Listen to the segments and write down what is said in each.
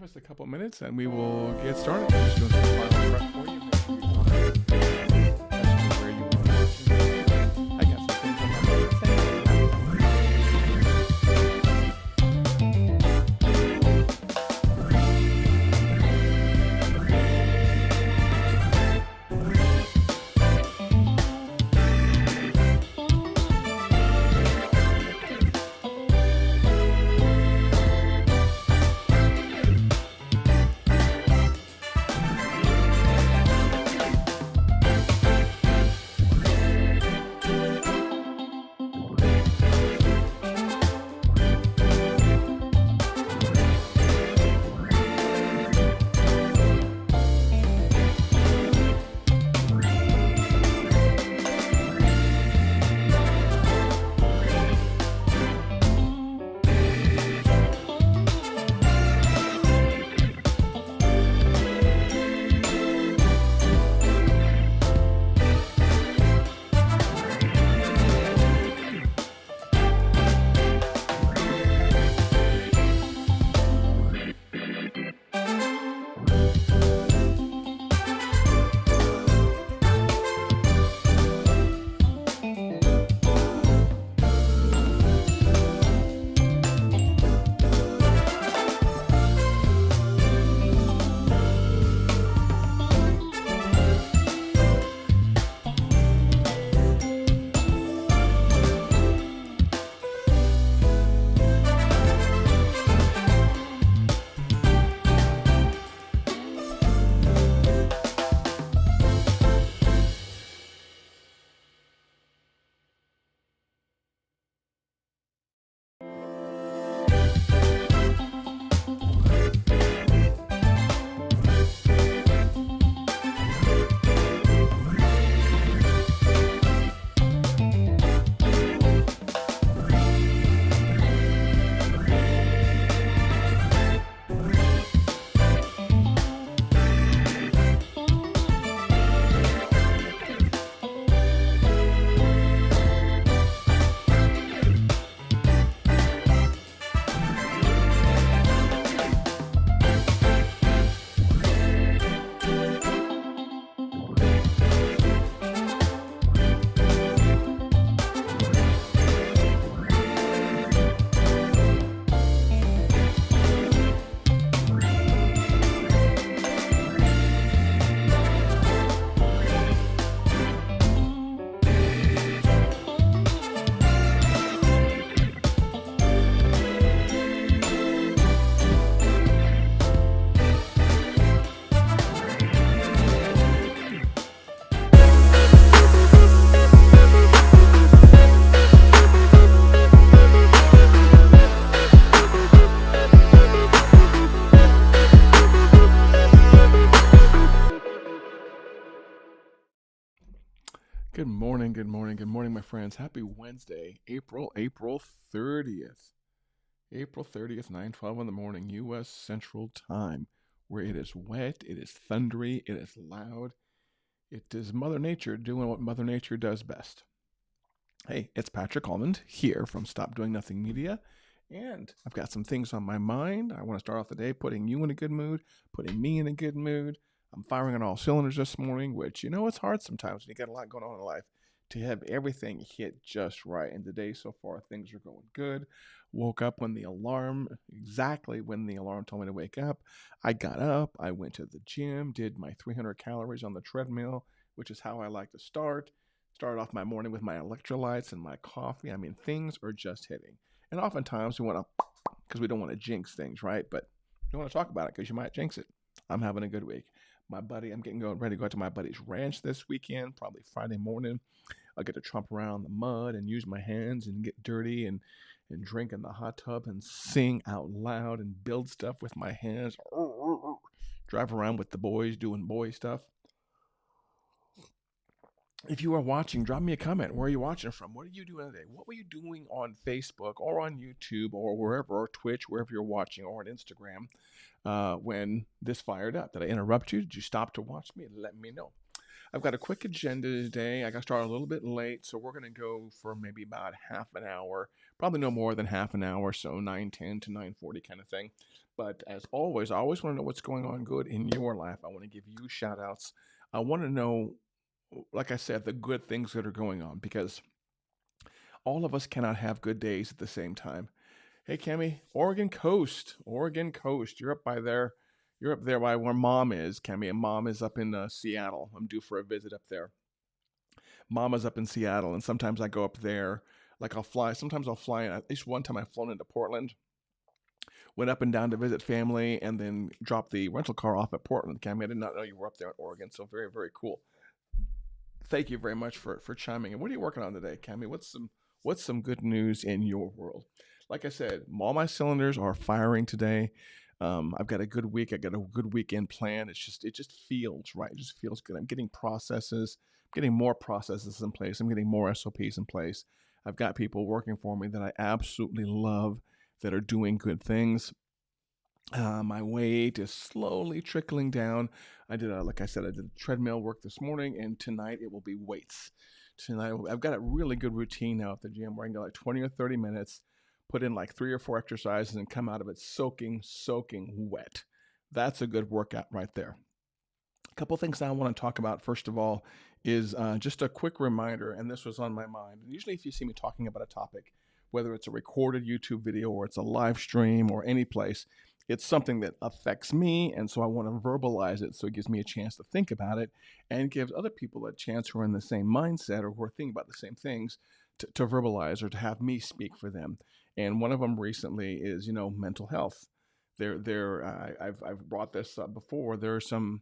give us a couple minutes and we will get started. Just doing some final prep for you. Make sure you want to where you want to watch. I got some things on my mind. Good morning, good morning, good morning, my friends. Happy Wednesday, April 30th. April 30th, 9:12 in the morning, U.S. Central Time, where it is wet, it is thundery, it is loud. It is Mother Nature doing what Mother Nature does best. Hey, it's Patrick Almond here from Stop Doing Nothing Media, and I've got some things on my mind. I want to start off the day putting you in a good mood, putting me in a good mood. I'm firing on all cylinders this morning, which, it's hard sometimes when you got a lot going on in life to have everything hit just right. And today, so far, things are going good. Woke up exactly when the alarm told me to wake up. I got up, I went to the gym, did my 300 calories on the treadmill, which is how I like to start. Started off my morning with my electrolytes and my coffee. I mean, things are just hitting. And oftentimes we want to, because we don't want to jinx things, right? But you don't want to talk about it because you might jinx it. I'm having a good week. I'm ready to go out to my buddy's ranch this weekend, probably Friday morning. I'll get to tromp around the mud and use my hands and get dirty and drink in the hot tub and sing out loud and build stuff with my hands. Drive around with the boys doing boy stuff. If you are watching, drop me a comment. Where are you watching from? What are you doing today? What were you doing on Facebook or on YouTube or wherever, or Twitch, wherever you're watching, or on Instagram when this fired up? Did I interrupt you? Did you stop to watch me? Let me know. I've got a quick agenda today. I got started a little bit late, so we're going to go for maybe about half an hour, probably no more than half an hour, so 9:10 to 9:40 kind of thing. But as always, I always want to know what's going on good in your life. I want to give you shout outs. I want to know, like I said, the good things that are going on because all of us cannot have good days at the same time. Hey, Cami, Oregon Coast. You're up by there. You're up there by where Mom is, Cami, and Mom is up in Seattle. I'm due for a visit up there. Mama's up in Seattle, and sometimes I go up there. Like I'll fly. Sometimes I'll fly in. At least one time I've flown into Portland, went up and down to visit family, and then dropped the rental car off at Portland. Cami, I did not know you were up there in Oregon, so very, very cool. Thank you very much for chiming in. What are you working on today, Cami? What's some good news in your world? Like I said, all my cylinders are firing today. I've got a good week. I got a good weekend plan. It just feels right. It just feels good. I'm getting processes, getting more processes in place. I'm getting more SOPs in place. I've got people working for me that I absolutely love that are doing good things. My weight is slowly trickling down. Like I said, I did treadmill work this morning, and tonight it will be weights. Tonight I've got a really good routine now at the gym where I can go like 20 or 30 minutes, put in like 3 or 4 exercises, and come out of it soaking wet. That's a good workout right there. A couple things I want to talk about. First of all, is just a quick reminder, and this was on my mind. And usually, if you see me talking about a topic, whether it's a recorded YouTube video or it's a live stream or any place, it's something that affects me, and so I want to verbalize it so it gives me a chance to think about it and gives other people a chance who are in the same mindset or who are thinking about the same things to verbalize or to have me speak for them. And one of them recently is, mental health. I've brought this up before. There's some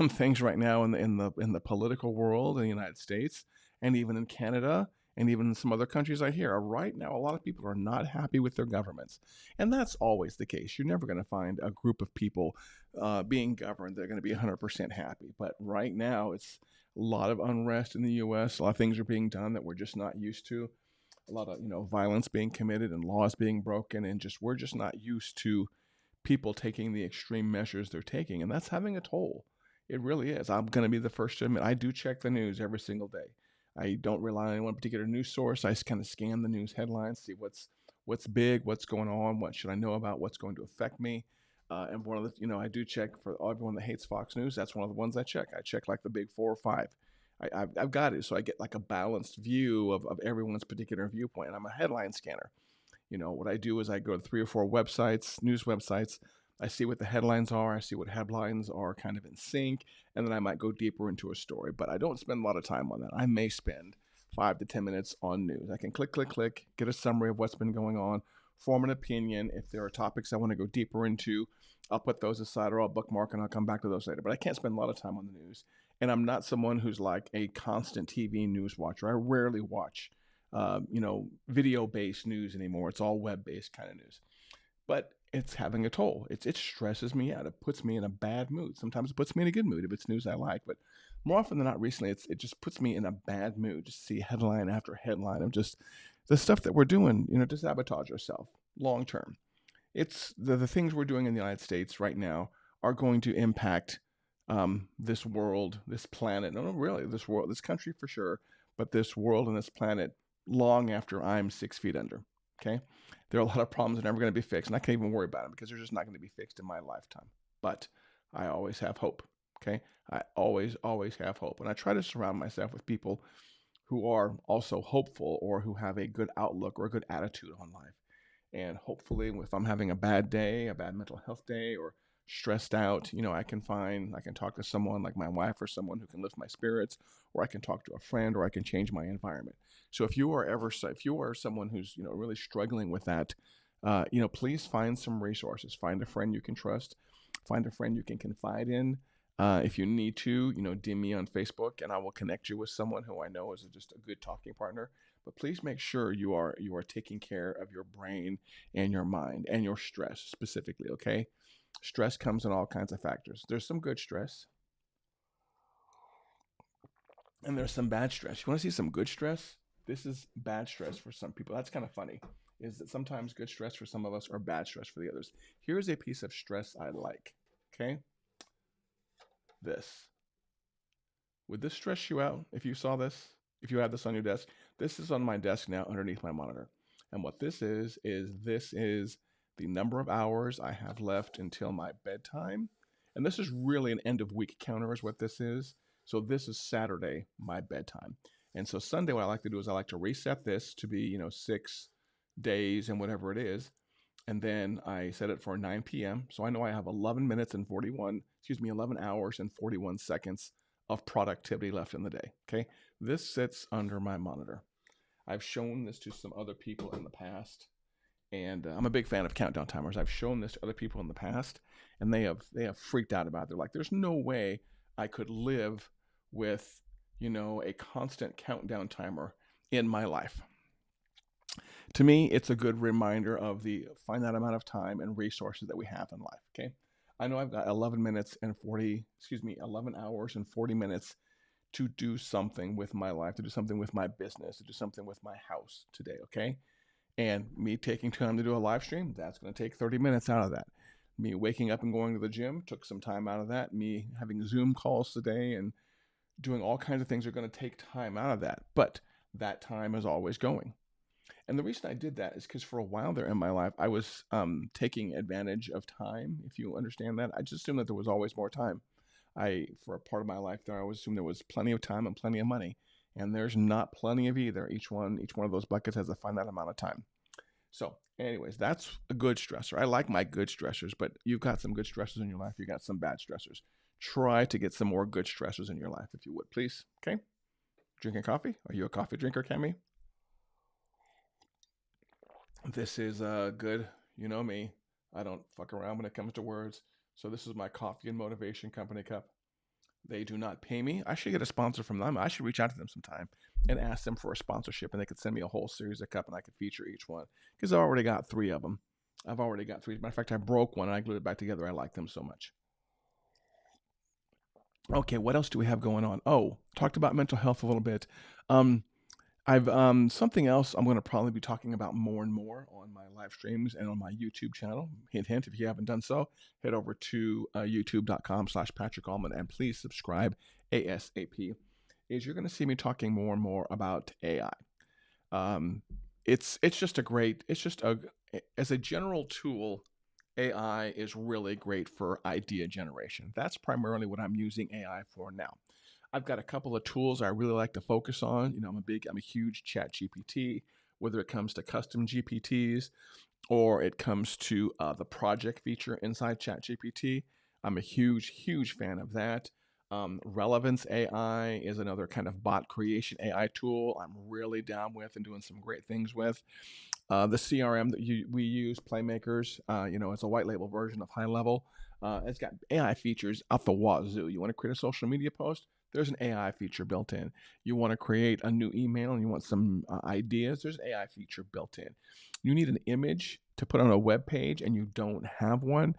things right now in the political world in the United States and even in Canada and even in some other countries I hear right now a lot of people are not happy with their governments, and that's always the case. You're never going to find a group of people being governed that are going to be 100% happy. But right now it's a lot of unrest in the U.S. A lot of things are being done that we're just not used to. A lot of violence being committed and laws being broken, and just we're just not used to people taking the extreme measures they're taking, and that's having a toll. It really is. I'm going to be the first to admit I do check the news every single day. I don't rely on any one particular news source. I just kind of scan the news headlines, see what's big, what's going on, what should I know about, what's going to affect me. And one of the, I do check for everyone that hates Fox News. That's one of the ones I check. I check like the big 4 or 5. I've got it, so I get like a balanced view of everyone's particular viewpoint. And I'm a headline scanner. What I do is I go to 3 or 4 websites, news websites. I see what the headlines are. I see what headlines are kind of in sync, and then I might go deeper into a story. But I don't spend a lot of time on that. I may spend 5 to 10 minutes on news. I can click, get a summary of what's been going on, form an opinion. If there are topics I want to go deeper into, I'll put those aside or I'll bookmark and I'll come back to those later. But I can't spend a lot of time on the news. And I'm not someone who's like a constant TV news watcher. I rarely watch video-based news anymore. It's all web-based kind of news. But it's having a toll. It stresses me out. It puts me in a bad mood. Sometimes it puts me in a good mood if it's news I like. But more often than not, recently, it just puts me in a bad mood. Just see headline after headline of just the stuff that we're doing, to sabotage ourselves long term. It's the things we're doing in the United States right now are going to impact this world, this planet. No, really, this world, this country for sure, but this world and this planet long after I'm 6 feet under. Okay. There are a lot of problems that are never going to be fixed, and I can't even worry about them because they're just not going to be fixed in my lifetime. But I always have hope. Okay. I always have hope. And I try to surround myself with people who are also hopeful or who have a good outlook or a good attitude on life. And hopefully, if I'm having a bad day, a bad mental health day, or stressed out, I can talk to someone like my wife or someone who can lift my spirits, or I can talk to a friend, or I can change my environment. So if you are someone who's, really struggling with that, please find some resources. Find a friend you can trust. Find a friend you can confide in. If you need to, DM me on Facebook, and I will connect you with someone who I know is just a good talking partner. But please make sure you are taking care of your brain and your mind and your stress specifically. Okay, stress comes in all kinds of factors. There's some good stress, and there's some bad stress. You want to see some good stress? This is bad stress for some people. That's kind of funny. Is that sometimes good stress for some of us or bad stress for the others? Here's a piece of stress I like. Okay, this. Would this stress you out if you saw this? If you had this on your desk? This is on my desk now underneath my monitor. And what this is the number of hours I have left until my bedtime. And this is really an end of week counter, is what this is. So this is Saturday, my bedtime. And so Sunday, what I like to do is I like to reset this to be, 6 days and whatever it is. And then I set it for 9 p.m. So I know I have 11 hours and 41 seconds of productivity left in the day. Okay. This sits under my monitor. I've shown this to some other people in the past, and I'm a big fan of countdown timers. I've shown this to other people in the past, and they have freaked out about it. They're like, "There's no way I could live with, a constant countdown timer in my life." To me, it's a good reminder of the finite amount of time and resources that we have in life. Okay, I know I've got 11 hours and 40 minutes to do something with my life, to do something with my business, to do something with my house today, okay? And me taking time to do a live stream, that's going to take 30 minutes out of that. Me waking up and going to the gym took some time out of that. Me having Zoom calls today and doing all kinds of things are going to take time out of that. But that time is always going. And the reason I did that is because for a while there in my life, I was taking advantage of time, if you understand that. I just assumed that there was always more time. For a part of my life there, I always assumed there was plenty of time and plenty of money. And there's not plenty of either. Each one of those buckets has a finite amount of time. So anyways, that's a good stressor. I like my good stressors, but you've got some good stressors in your life. You've got some bad stressors. Try to get some more good stressors in your life, if you would, please. Okay? Drinking coffee? Are you a coffee drinker, Cami? This is good. You know me. I don't fuck around when it comes to words. So this is my coffee and motivation company cup. They do not pay me. I should get a sponsor from them. I should reach out to them sometime and ask them for a sponsorship, and they could send me a whole series of cup, and I could feature each one because I've already got 3 of them. I've already got 3. As a matter of fact, I broke one and I glued it back together. I like them so much. Okay, what else do we have going on? Oh, talked about mental health a little bit. Um, I've something else I'm going to probably be talking about more and more on my live streams and on my YouTube channel. Hint, hint, if you haven't done so, head over to youtube.com/Patrick Allman and please subscribe ASAP. Is you're going to see me talking more and more about AI. It's just as a general tool, AI is really great for idea generation. That's primarily what I'm using AI for now. I've got a couple of tools I really like to focus on. I'm a huge Chat GPT, whether it comes to custom GPTs or it comes to the project feature inside Chat GPT. I'm a huge, huge fan of that. Relevance AI is another kind of bot creation AI tool I'm really down with and doing some great things with. The CRM that we use, Playmakers, it's a white label version of High Level. It's got AI features out the wazoo. You want to create a social media post? There's an AI feature built in. You want to create a new email and you want some ideas? There's an AI feature built in. You need an image to put on a web page and you don't have one?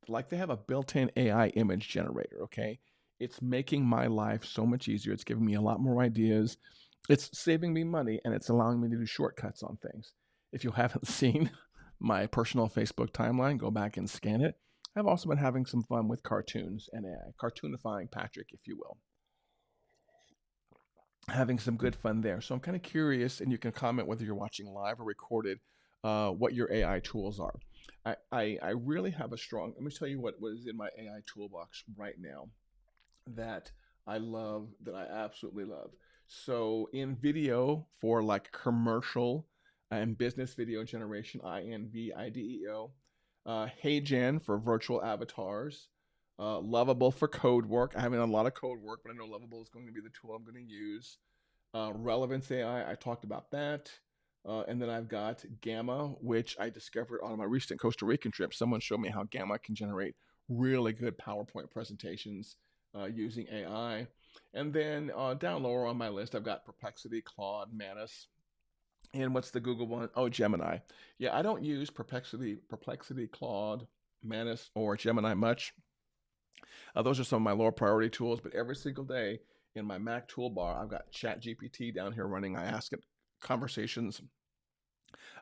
Like, they have a built-in AI image generator, okay? It's making my life so much easier. It's giving me a lot more ideas. It's saving me money and it's allowing me to do shortcuts on things. If you haven't seen my personal Facebook timeline, go back and scan it. I've also been having some fun with cartoons and AI, cartoonifying Patrick, if you will. Having some good fun there. So I'm kind of curious, and you can comment whether you're watching live or recorded, what your AI tools are. I really have a strong, let me tell you what is in my AI toolbox right now that I love, that I absolutely love. So in video for like commercial and business video generation, InVideo, HeyGen for virtual avatars, Lovable for code work. I haven't done a lot of code work, but I know Lovable is going to be the tool I'm going to use. Relevance AI, I talked about that. And then I've got Gamma, which I discovered on my recent Costa Rican trip. Someone showed me how Gamma can generate really good PowerPoint presentations using AI. And then down lower on my list, I've got Perplexity, Claude, Manus. And what's the Google one? Oh, Gemini. Yeah, I don't use Perplexity, Claude, Manus, or Gemini much. Those are some of my lower priority tools, but every single day in my Mac toolbar, I've got Chat GPT down here running. I ask it conversations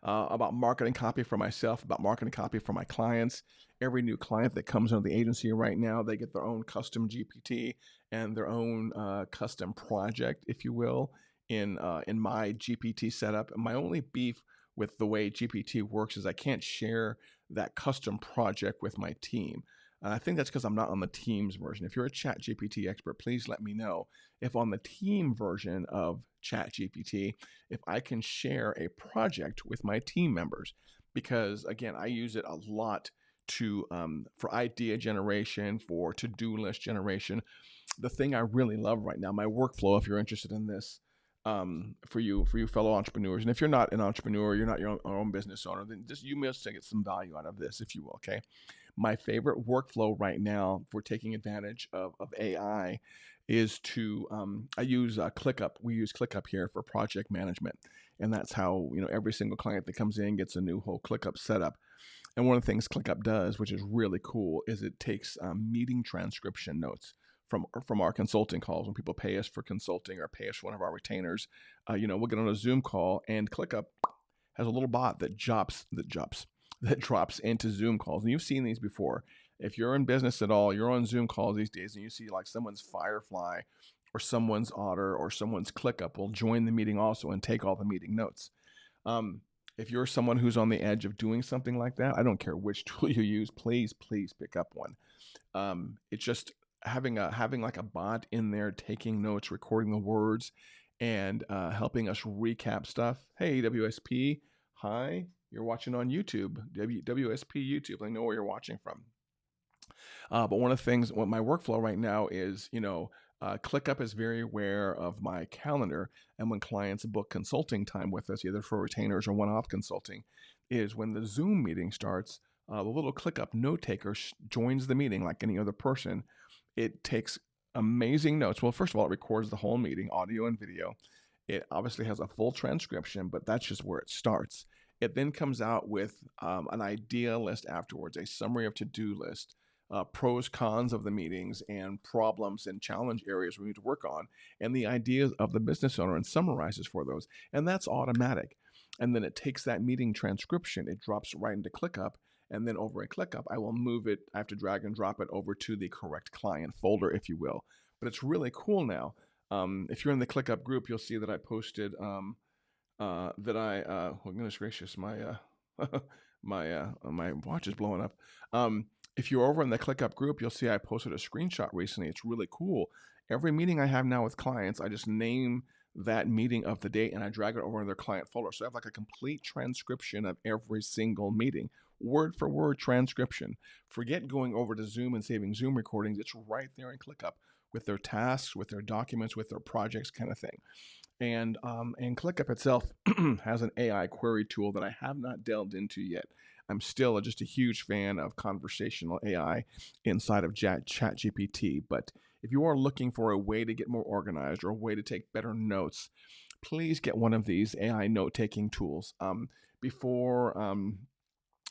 about marketing copy for myself, about marketing copy for my clients. Every new client that comes into the agency right now, they get their own custom GPT and their own custom project, if you will, in my GPT setup. My only beef with the way GPT works is I can't share that custom project with my team. And I think that's because I'm not on the Teams version. If you're a ChatGPT expert, please let me know if on the team version of ChatGPT, if I can share a project with my team members. Because again, I use it a lot to for idea generation, for to-do list generation. The thing I really love right now, my workflow, if you're interested in this, for you fellow entrepreneurs, and if you're not an entrepreneur, you're not your own business owner, then just you must get some value out of this, if you will. Okay, my favorite workflow right now for taking advantage of AI is to I use ClickUp. We use ClickUp here for project management, and that's how every single client that comes in gets a new whole ClickUp setup. And one of the things ClickUp does, which is really cool, is it takes meeting transcription notes from our consulting calls when people pay us for consulting or pay us for one of our retainers. We'll get on a Zoom call, and ClickUp has a little bot that drops into Zoom calls. And you've seen these before. If you're in business at all, you're on Zoom calls these days, and you see like someone's Firefly or someone's Otter or someone's ClickUp will join the meeting also and take all the meeting notes. If you're someone who's on the edge of doing something like that, I don't care which tool you use, please pick up one. It's just having like a bot in there taking notes, recording the words, and helping us recap stuff. Hey, WSP, hi, you're watching on YouTube, WSP YouTube. I know where you're watching from. But one of the things, what my workflow right now is, ClickUp is very aware of my calendar, and when clients book consulting time with us, either for retainers or one-off consulting, is when the Zoom meeting starts, the little ClickUp note taker joins the meeting like any other person. It takes amazing notes. Well, first of all, it records the whole meeting, audio and video. It obviously has a full transcription, but that's just where it starts. It then comes out with an idea list afterwards, a summary of to-do list, pros, cons of the meetings, and problems and challenge areas we need to work on, and the ideas of the business owner, and summarizes for those. And that's automatic. And then it takes that meeting transcription, it drops right into ClickUp, and then over in ClickUp, I will move it. I have to drag and drop it over to the correct client folder, if you will. But it's really cool now. If you're in the ClickUp group, you'll see that I posted well, goodness gracious, my my watch is blowing up. If you're over in the ClickUp group, you'll see I posted a screenshot recently. It's really cool. Every meeting I have now with clients, I just name that meeting of the date and I drag it over in their client folder. So I have like a complete transcription of every single meeting, word for word transcription. Forget going over to Zoom and saving Zoom recordings. It's right there in ClickUp with their tasks, with their documents, with their projects, kind of thing. And ClickUp itself has an AI query tool that I have not delved into yet. I'm still just a huge fan of conversational AI inside of ChatGPT. But if you are looking for a way to get more organized or a way to take better notes, please get one of these AI note-taking tools. Before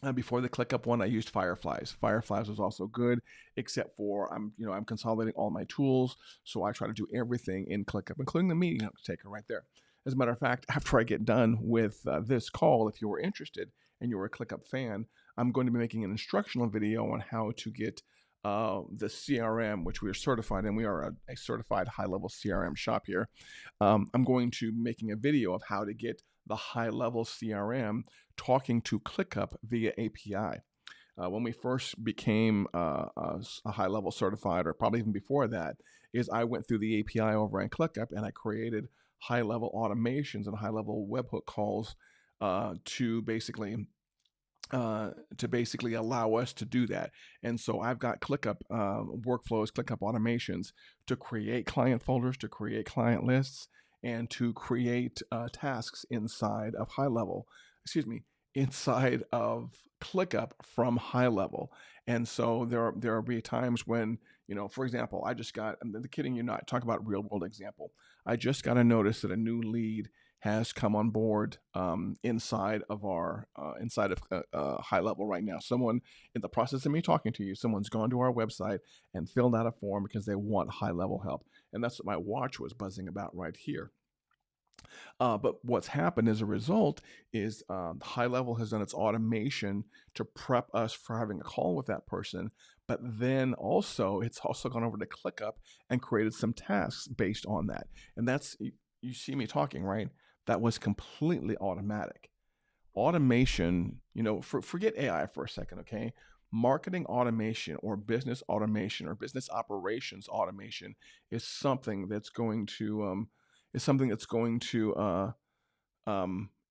the ClickUp one, I used Fireflies. Fireflies was also good, except for I'm consolidating all my tools, so I try to do everything in ClickUp, including the meeting note taker right there. As a matter of fact, after I get done with this call, if you were interested and you're a ClickUp fan, I'm going to be making an instructional video on how to get the CRM, which we are certified in. We are a certified high-level CRM shop here. I'm going to be making a video of how to get the high-level CRM talking to ClickUp via API. When we first became a high-level certified, or probably even before that, is I went through the API over in ClickUp and I created high-level automations and high-level webhook calls to basically allow us to do that. And so I've got ClickUp workflows, ClickUp automations to create client folders, to create client lists, and to create tasks inside of inside of ClickUp from high-level. And so there will be times when, for example, I'm kidding you not, talk about real world example. I just got a notice that a new lead has come on board inside of high-level right now. Someone, in the process of me talking to you, someone's gone to our website and filled out a form because they want high-level help. And that's what my watch was buzzing about right here. But what's happened as a result is high-level has done its automation to prep us for having a call with that person. But then it's also gone over to ClickUp and created some tasks based on that. And that's, you see me talking, right? That was completely automatic. automation, forget AI for a second, okay? Marketing automation or business automation or business operations automation is something that's going to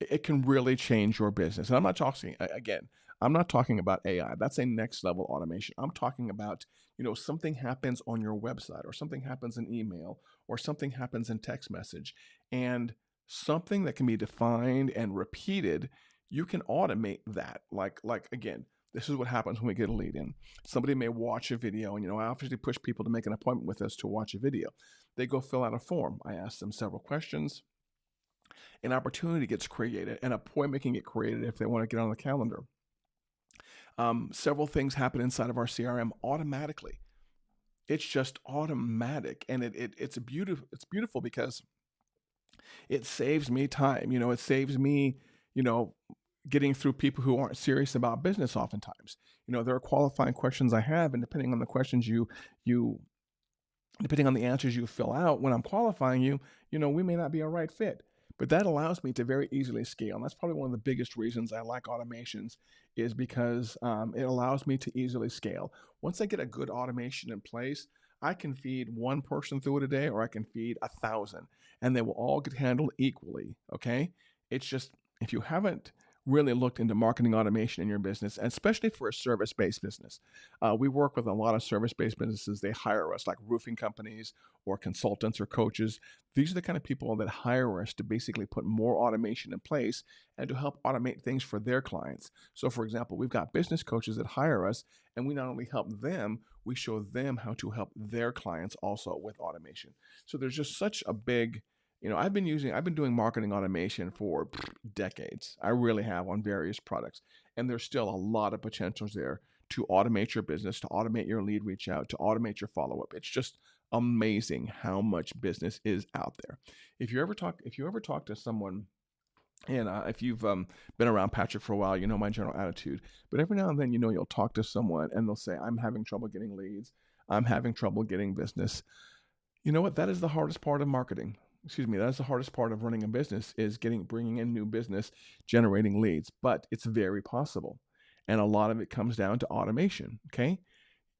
it can really change your business. And I'm not talking again. I'm not talking about AI. That's a next level automation. I'm talking about, something happens on your website or something happens in email or something happens in text message and something that can be defined and repeated, you can automate that. Like again, this is what happens when we get a lead in. Somebody may watch a video and I obviously push people to make an appointment with us to watch a video. They go fill out a form. I ask them several questions, an opportunity gets created, an appointment can get created if they want to get on the calendar. Several things happen inside of our CRM automatically. It's just automatic, and it's beautiful. It's beautiful because it saves me time. It saves me, you know, getting through people who aren't serious about business. Oftentimes, there are qualifying questions I have, and depending on the questions you depending on the answers you fill out when I'm qualifying you, we may not be a right fit. But that allows me to very easily scale. And that's probably one of the biggest reasons I like automations is because it allows me to easily scale. Once I get a good automation in place, I can feed one person through it a day or I can feed 1,000 and they will all get handled equally. Okay. It's just, if you haven't really looked into marketing automation in your business, and especially for a service-based business. We work with a lot of service-based businesses. They hire us, like roofing companies or consultants or coaches. These are the kind of people that hire us to basically put more automation in place and to help automate things for their clients. So, for example, we've got business coaches that hire us, and we not only help them, we show them how to help their clients also with automation. So there's just such a big, I've been doing marketing automation for decades. I really have, on various products. And there's still a lot of potentials there to automate your business, to automate your lead reach out, to automate your follow up. It's just amazing how much business is out there. If you ever talk to someone, and if you've been around Patrick for a while, you know my general attitude. But every now and then, you'll talk to someone and they'll say, I'm having trouble getting leads. I'm having trouble getting business. You know what? That is the hardest part of marketing. Excuse me. That's the hardest part of running a business is bringing in new business, generating leads. But it's very possible. And a lot of it comes down to automation. Okay.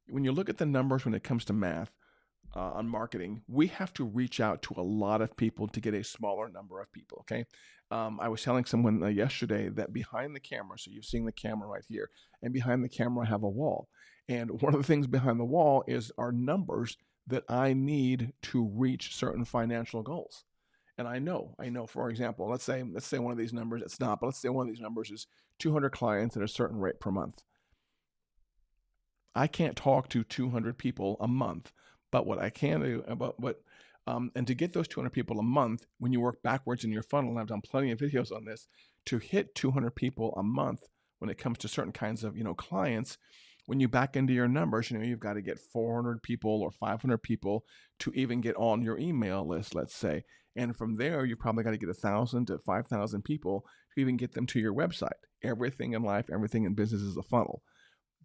When you look at the numbers when it comes to math, on marketing, we have to reach out to a lot of people to get a smaller number of people. Okay. I was telling someone yesterday that behind the camera, so you've seen the camera right here, and behind the camera I have a wall. And one of the things behind the wall is our numbers that I need to reach certain financial goals. And I know, for example, let's say one of these numbers, it's not, but let's say one of these numbers is 200 clients at a certain rate per month. I can't talk to 200 people a month, but what I can do about and to get those 200 people a month, when you work backwards in your funnel, and I've done plenty of videos on this, to hit 200 people a month when it comes to certain kinds of clients, when you back into your numbers, you've got to get 400 people or 500 people to even get on your email list, let's say. And from there, you probably got to get 1,000 to 5,000 people to even get them to your website. Everything in life, everything in business is a funnel.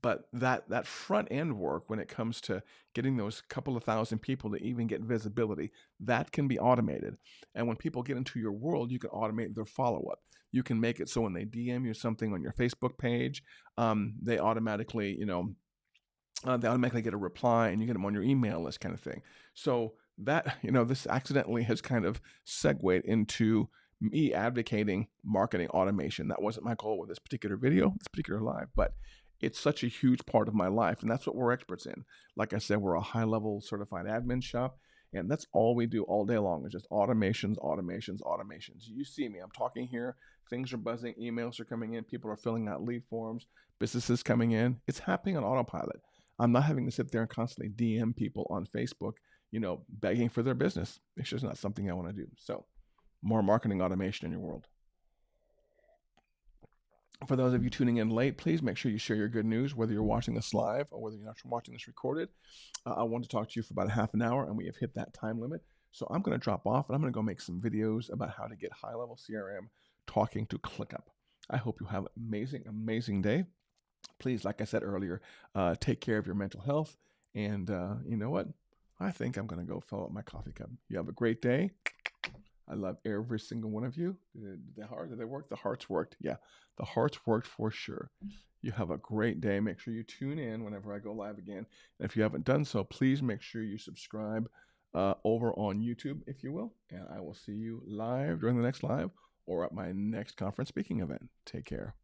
But that front end work, when it comes to getting those couple of thousand people to even get visibility, that can be automated. And when people get into your world, you can automate their follow up. You can make it so when they DM you something on your Facebook page, they automatically, get a reply, and you get them on your email list, kind of thing. So that, this accidentally has kind of segued into me advocating marketing automation. That wasn't my goal with this particular video, this particular live, but it's such a huge part of my life, and that's what we're experts in. Like I said, we're a high-level certified admin shop, and that's all we do all day long is just automations, automations, automations. You see me, I'm talking here, things are buzzing, emails are coming in, people are filling out lead forms, businesses coming in. It's happening on autopilot. I'm not having to sit there and constantly DM people on Facebook, begging for their business. It's just not something I want to do. So, more marketing automation in your world. For those of you tuning in late, please make sure you share your good news, whether you're watching this live or whether you're watching this recorded. I want to talk to you for about a half an hour, and we have hit that time limit. So I'm going to drop off, and I'm going to go make some videos about how to get high-level CRM talking to ClickUp. I hope you have an amazing, amazing day. Please, like I said earlier, take care of your mental health. And you know what? I think I'm going to go fill up my coffee cup. You have a great day. I love every single one of you. Did they work? The hearts worked. Yeah, the hearts worked for sure. You have a great day. Make sure you tune in whenever I go live again. And if you haven't done so, please make sure you subscribe over on YouTube, if you will. And I will see you live during the next live or at my next conference speaking event. Take care.